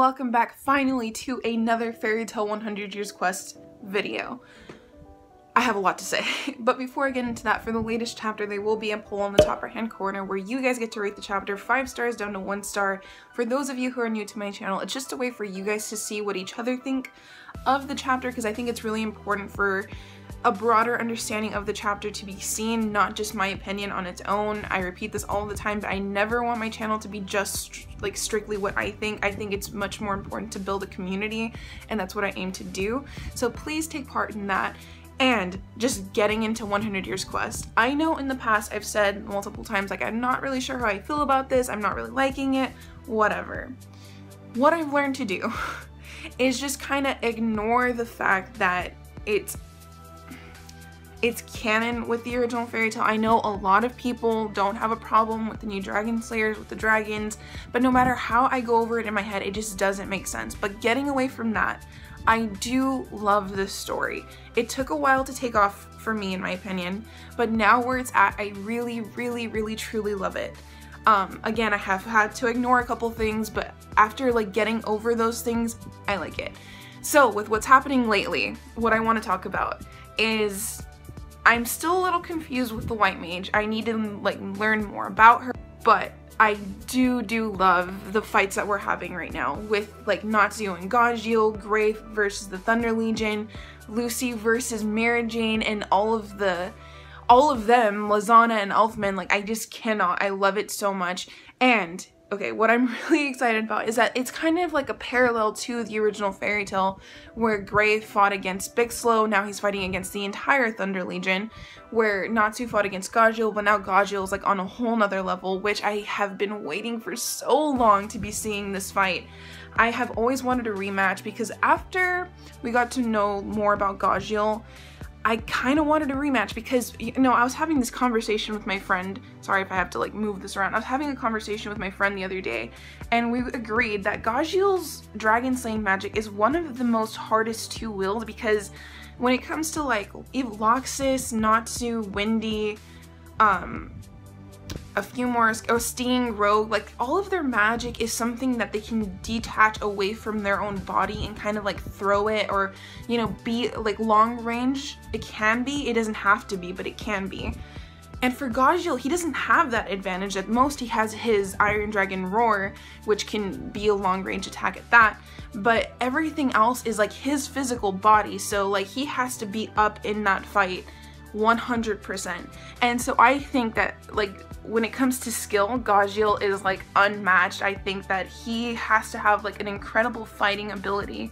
welcome back finally to another Fairy Tale 100 Years Quest video. I have a lot to say, but before I get into that, for the latest chapter there will be a poll in the top right hand corner where you guys get to rate the chapter 5 stars down to 1 star. For those of you who are new to my channel, it's just a way for you guys to see what each other think of the chapter, because I think it's really important for a broader understanding of the chapter to be seen, not just my opinion on its own. I repeat this all the time, but I never want my channel to be just like strictly what I think. I think it's much more important to build a community, and that's what I aim to do. So please take part in that. And just getting into 100 Years Quest. I know in the past I've said multiple times, like, I'm not really sure how I feel about this, I'm not really liking it, whatever. What I've learned to do is just kind of ignore the fact that it's canon with the original fairy tale. I know a lot of people don't have a problem with the new dragon slayers, with the dragons, but no matter how I go over it in my head, it just doesn't make sense. But getting away from that, I do love this story. It took a while to take off for me, in my opinion, but now where it's at, I really, truly love it. Again, I have had to ignore a couple things, but after like getting over those things, I like it. So with what's happening lately, what I want to talk about is I'm still a little confused with the White Mage. I need to like learn more about her, but I do love the fights that we're having right now with like Natsu and Gajeel, Gray versus the Thunder Legion, Lucy versus Mirajane, and all of them, Lisanna and Elfman. Like, I just cannot. I love it so much. And okay, what I'm really excited about is that it's kind of like a parallel to the original fairy tale where Gray fought against Bixlow, now he's fighting against the entire Thunder Legion, where Natsu fought against Gajeel, but now Gajeel is like on a whole nother level, which I have been waiting for so long to be seeing this fight. I have always wanted a rematch because after we got to know more about Gajeel, I kind of wanted a rematch because, you know, I was having this conversation with my friend. Sorry if I have to like move this around. I was having a conversation with my friend the other day, and we agreed that Gajeel's dragon slaying magic is one of the most hardest to wield, because when it comes to like Loxus, Natsu, Windy, a few more, Sting, Rogue, like all of their magic is something that they can detach away from their own body and kind of like throw it, or, you know, be like long range. It can be, it doesn't have to be, but it can be. And for Gajeel, he doesn't have that advantage. At most, he has his Iron Dragon Roar, which can be a long range attack at that, but everything else is like his physical body, so like he has to be up in that fight 100%. And so I think that like when it comes to skill, Gajeel is like unmatched. I think that he has to have like an incredible fighting ability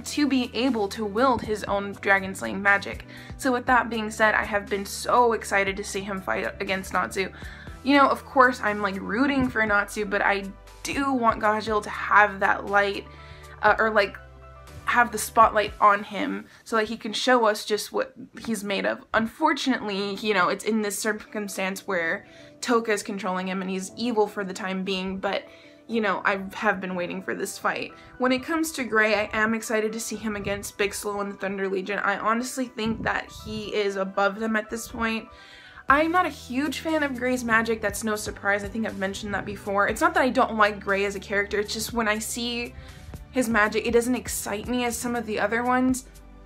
to be able to wield his own dragon slaying magic. So with that being said, I have been so excited to see him fight against Natsu. You know, of course I'm like rooting for Natsu, but I do want Gajeel to have that light, or like have the spotlight on him so that he can show us just what he's made of. Unfortunately, you know, it's in this circumstance where Toka is controlling him and he's evil for the time being, but you know, I have been waiting for this fight. When it comes to Gray, I am excited to see him against Bixlow and the Thunder Legion. I honestly think that he is above them at this point. I'm not a huge fan of Gray's magic, that's no surprise. I think I've mentioned that before. It's not that I don't like Gray as a character, it's just when I see his magic, it doesn't excite me as some of the other ones,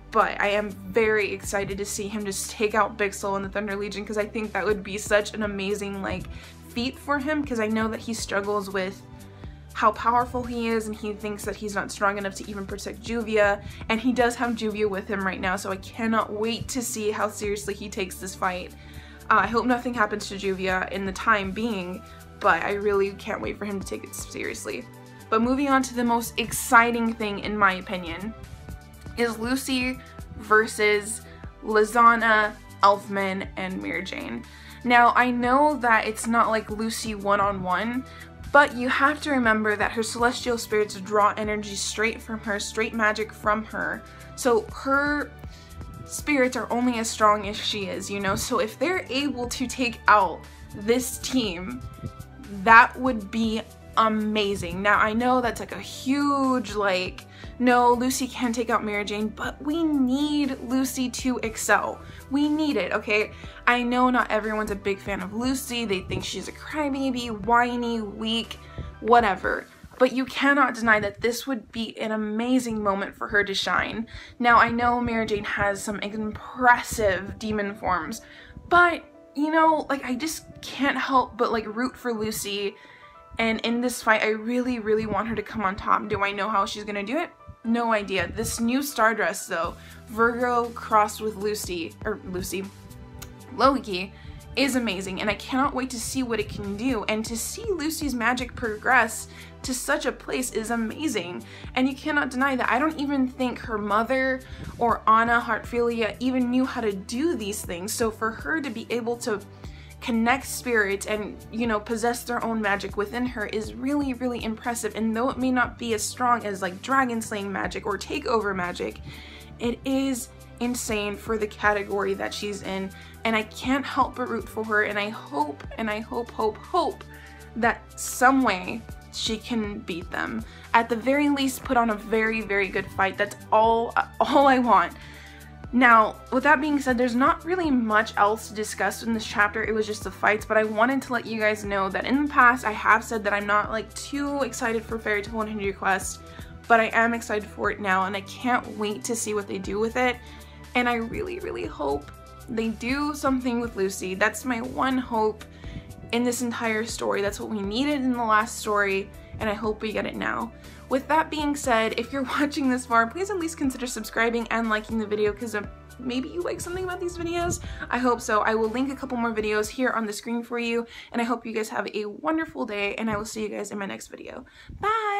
but I am very excited to see him just take out Bixlow and the Thunder Legion, because I think that would be such an amazing like feat for him, because I know that he struggles with how powerful he is, and he thinks that he's not strong enough to even protect Juvia, and he does have Juvia with him right now, so I cannot wait to see how seriously he takes this fight. I hope nothing happens to Juvia in the time being, but I really can't wait for him to take it seriously. But moving on to the most exciting thing, in my opinion, is Lucy versus Lisanna, Elfman, and Mirajane. Now, I know that it's not like Lucy one-on-one, but you have to remember that her celestial spirits draw energy straight from her, straight magic from her. So her spirits are only as strong as she is, you know? So if they're able to take out this team, that would be amazing. Now, I know that's like a huge, like, no, Lucy can take out Mirajane, but we need Lucy to excel. We need it, okay? I know not everyone's a big fan of Lucy. They think she's a crybaby, whiny, weak, whatever. but you cannot deny that this would be an amazing moment for her to shine. Now, I know Mirajane has some impressive demon forms, but, you know, like, I just can't help but, like, root for Lucy, and in this fight, I really, really want her to come on top. Do I know how she's gonna do it? No idea. This new star dress, though, Virgo crossed with Loki, is amazing, and I cannot wait to see what it can do, and to see Lucy's magic progress to such a place is amazing. And you cannot deny that I don't even think her mother or Anna Heartfilia even knew how to do these things, so for her to be able to connect spirits and, you know, possess their own magic within her is really, really impressive. And though it may not be as strong as like dragon slaying magic or takeover magic, it is insane for the category that she's in, and I can't help but root for her, and I hope that some way she can beat them. At the very least, put on a very, very good fight. That's all I want. Now, with that being said, there's not really much else to discuss in this chapter. It was just the fights, but I wanted to let you guys know that in the past I have said that I'm not like too excited for Fairy Tail 100 Quest, but I am excited for it now, and I can't wait to see what they do with it. And I really, really hope they do something with Lucy. That's my one hope in this entire story. That's what we needed in the last story, and I hope we get it now. With that being said, if you're watching this far, please at least consider subscribing and liking the video, because maybe you like something about these videos. I hope so. I will link a couple more videos here on the screen for you, and I hope you guys have a wonderful day, and I will see you guys in my next video. Bye!